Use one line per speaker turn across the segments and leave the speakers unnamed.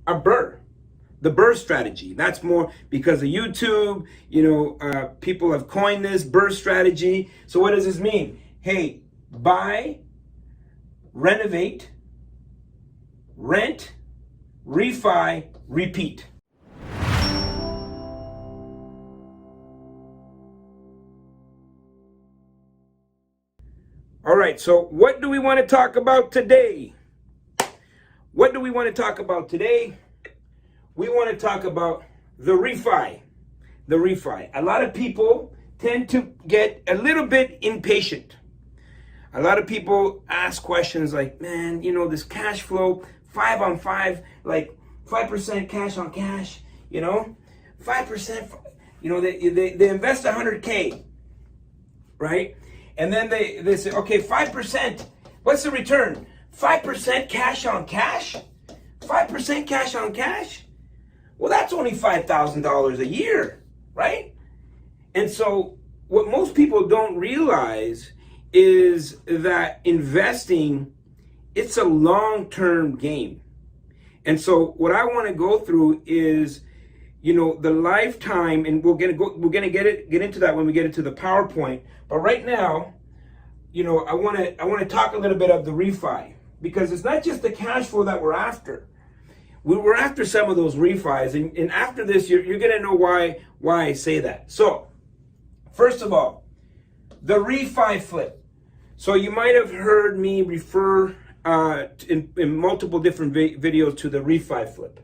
a BRRRR, the BRRRR strategy. That's more because of YouTube. People have coined this BRRRR strategy. So what does this mean? Hey, buy, renovate, rent, refi, repeat. All right, so what do we want to talk about today? What do we want to talk about today? We want to talk about the refi. The refi. A lot of people tend to get a little bit impatient. A lot of people ask questions like, man, this cash flow, 5 on 5, like 5% cash on cash, 5%, they invest 100K, right? And then they say, okay, 5%, what's the return? 5% cash on cash? 5% cash on cash? Well, that's only $5,000 a year, right? And so what most people don't realize is that investing, it's a long-term game. And so what I want to go through is, the lifetime, and we're gonna get into that when we get into the PowerPoint. But right now, I want to talk a little bit of the refi, because it's not just the cash flow that we're after. We're after some of those refis, and after this, you're gonna know why I say that. So, first of all, the refi flip. So you might have heard me refer in multiple different videos to the refi flip.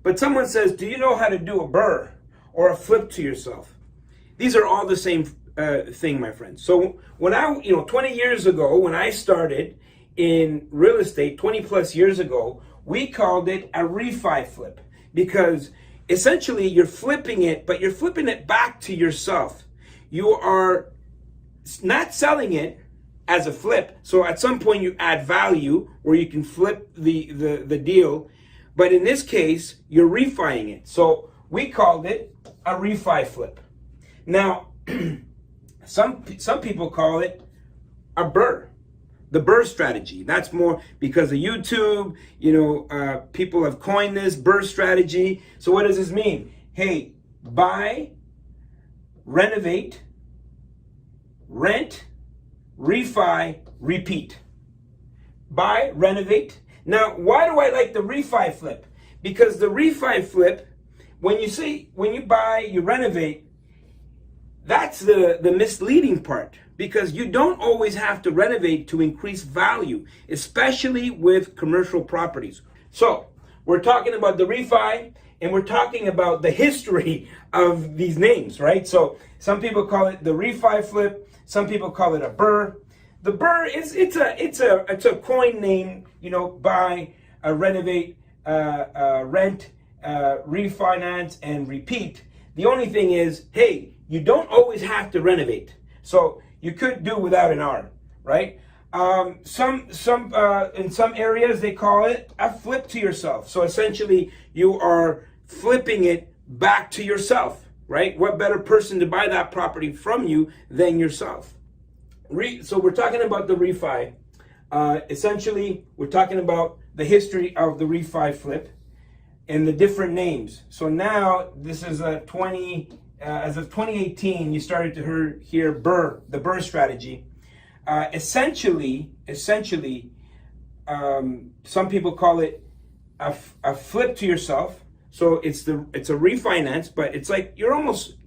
But someone says, do you know how to do a BRRRR or a flip to yourself? These are all the same thing, my friends. So when 20 years ago, when I started in real estate, 20 plus years ago, we called it a refi flip, because essentially you're flipping it, but you're flipping it back to yourself. You are not selling it as a flip. So at some point you add value where you can flip the deal. But in this case, you're refining it. So we called it a refi flip. Now, some people call it a BRRRR, the BRRRR strategy. That's more because of YouTube. People have coined this BRRRR strategy. So what does this mean? Hey, buy, renovate, rent, refi, repeat. Buy, renovate. Now, why do I like the refi flip? Because the refi flip, when you buy, you renovate, that's the misleading part, because you don't always have to renovate to increase value, especially with commercial properties. So we're talking about the refi, and we're talking about the history of these names, right? So some people call it the refi flip, some people call it a BRRRR. The BRRRR it's a coin name, buy, renovate, rent, refinance, and repeat. The only thing is, hey, you don't always have to renovate. So you could do without an R, right? In some areas they call it a flip to yourself. So essentially you are flipping it back to yourself, right? What better person to buy that property from you than yourself? So we're talking about the refi. Essentially, we're talking about the history of the refi flip and the different names. So now this is as of 2018, you started to hear BRRRR, the BRRRR strategy. Essentially, some people call it a flip to yourself. So it's a refinance, but it's like you're almost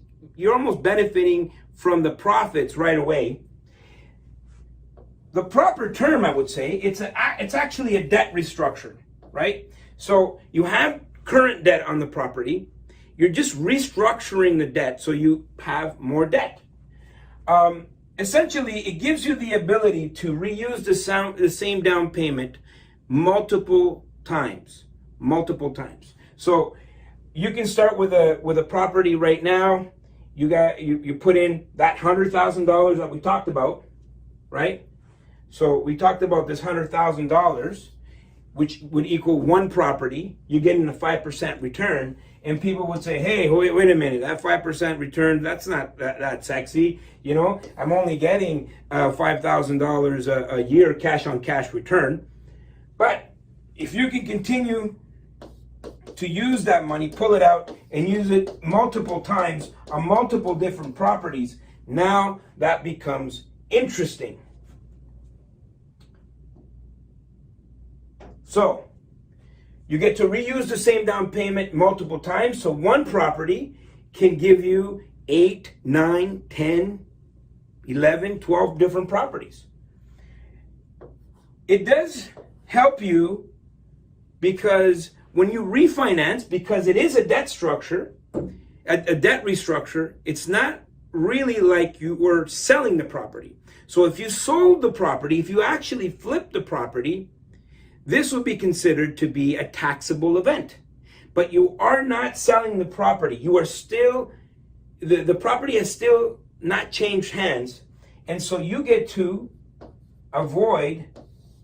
benefiting from the profits right away. The proper term, I would say, it's actually a debt restructure, right? So you have current debt on the property. You're just restructuring the debt so you have more debt. Essentially, it gives you the ability to reuse the same down payment multiple times. So you can start with a property right now. You put in that $100,000 that we talked about, right? So we talked about this $100,000, which would equal one property. You're getting a 5% return, and people would say, "Hey, wait a minute, that 5% return, that's not that sexy. I'm only getting $5,000 a year cash on cash return." But if you can continue to use that money, pull it out and use it multiple times on multiple different properties, now that becomes interesting. So you get to reuse the same down payment multiple times. So one property can give you 8, 9, 10, 11, 12 different properties. It does help you because when you refinance, because it is a debt structure, a debt restructure, it's not really like you were selling the property. So if you sold the property, if you actually flipped the property, this would be considered to be a taxable event. But you are not selling the property. You are still, the property has still not changed hands. And so you get to avoid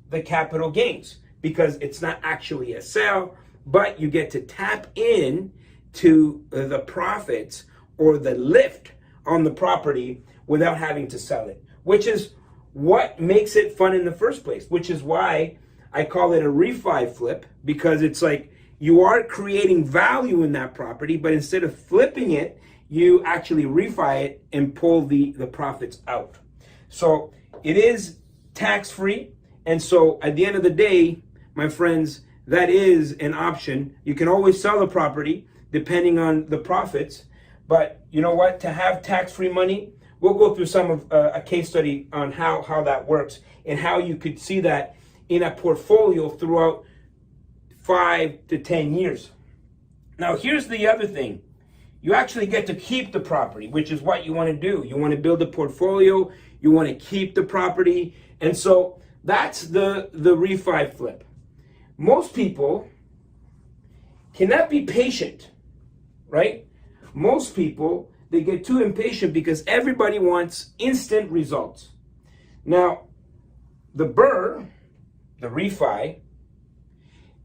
the capital gains because it's not actually a sale, but you get to tap in to the profits or the lift on the property without having to sell it, which is what makes it fun in the first place, which is why I call it a refi flip, because it's like you are creating value in that property, but instead of flipping it, you actually refi it and pull the profits out. So it is tax-free. And so at the end of the day, my friends, that is an option. You can always sell the property depending on the profits. But you know what? To have tax-free money, we'll go through some of a case study on how that works and how you could see that in a portfolio throughout 5 to 10 years. Now, here's the other thing. You actually get to keep the property, which is what you want to do. You want to build a portfolio. You want to keep the property. And so that's the refi flip. Most people cannot be patient, right? Most people, they get too impatient because everybody wants instant results. Now, the BRRRR, the refi,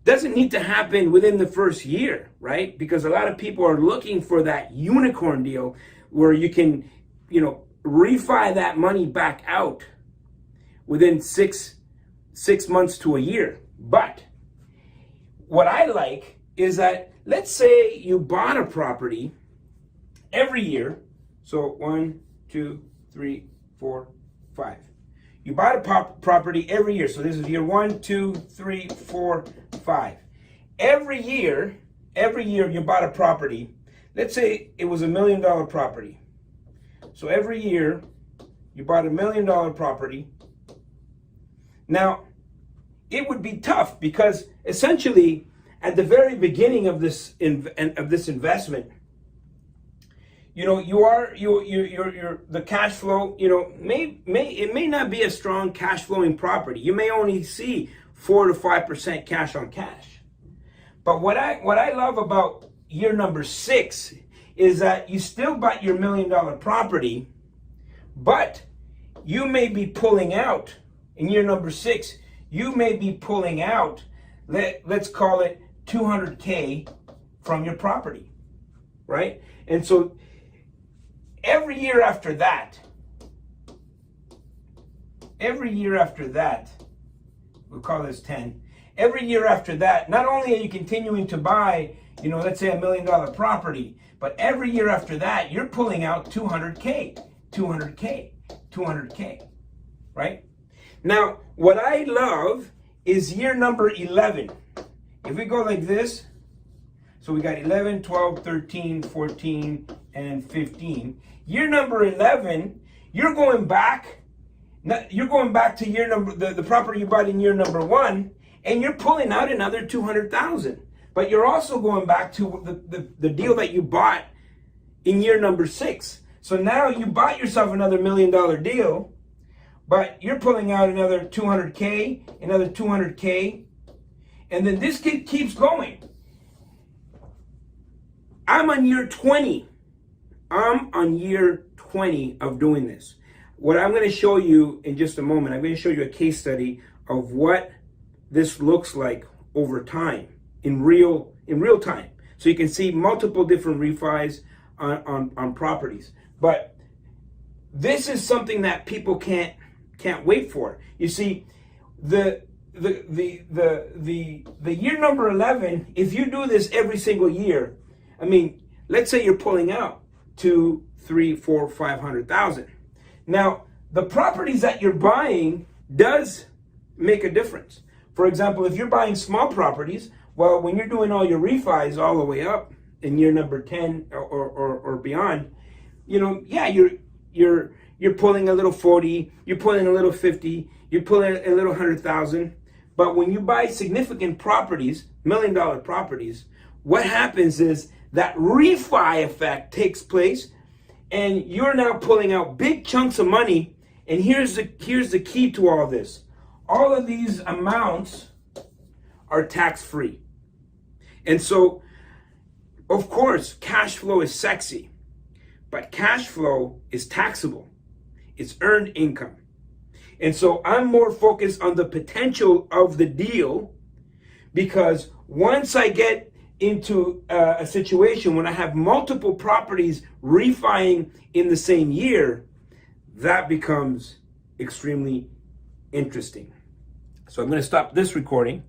doesn't need to happen within the first year, right? Because a lot of people are looking for that unicorn deal where you can, refi that money back out within six months to a year. But what I like is that, let's say you bought a property every year. So 1, 2, 3, 4, 5. You bought a property every year. So this is year 1, 2, 3, 4, 5. Every year you bought a property. Let's say it was $1 million property. So every year you bought $1 million property. Now, it would be tough because essentially at the very beginning of this investment, you're the cash flow, it may not be a strong cash flowing property. You may only see 4 to 5% cash on cash. But what I love about year number 6 is that you still bought your $1 million property, but you may be pulling out in year number 6. You may be pulling out, let's call it $200K from your property, right? And so every year after that, we'll call this 10. Every year after that, not only are you continuing to buy, let's say $1 million property, but every year after that, you're pulling out $200K, right? Now, what I love is year number 11. If we go like this, so we got 11, 12, 13, 14, and 15. Year number 11, you're going back to year number, the property you bought in year number 1, and you're pulling out another 200,000. But you're also going back to the deal that you bought in year number 6. So now you bought yourself another $1 million deal, but you're pulling out another 200K, another 200K, and then this keeps going. I'm on year 20. I'm on year 20 of doing this. What I'm going to show you in just a moment, I'm going to show you a case study of what this looks like over time, in real time. So you can see multiple different refis on properties. But this is something that people can't wait for. You see, the the year number 11, if you do this every single year, I mean, let's say you're pulling out 2, 3, 4, 500,000. Now, the properties that you're buying does make a difference. For example, if you're buying small properties, well, when you're doing all your refis all the way up in year number 10 or beyond, you know, yeah, you're pulling a little 40, you're pulling a little 50, you're pulling a little 100,000. But when you buy significant properties, $1 million properties, what happens is that refi effect takes place, and you're now pulling out big chunks of money. And here's the key to all this. All of these amounts are tax-free. And so, of course, cash flow is sexy, but cash flow is taxable. It's earned income. And so I'm more focused on the potential of the deal, because once I get into a situation when I have multiple properties refining in the same year, that becomes extremely interesting. So I'm going to stop this recording.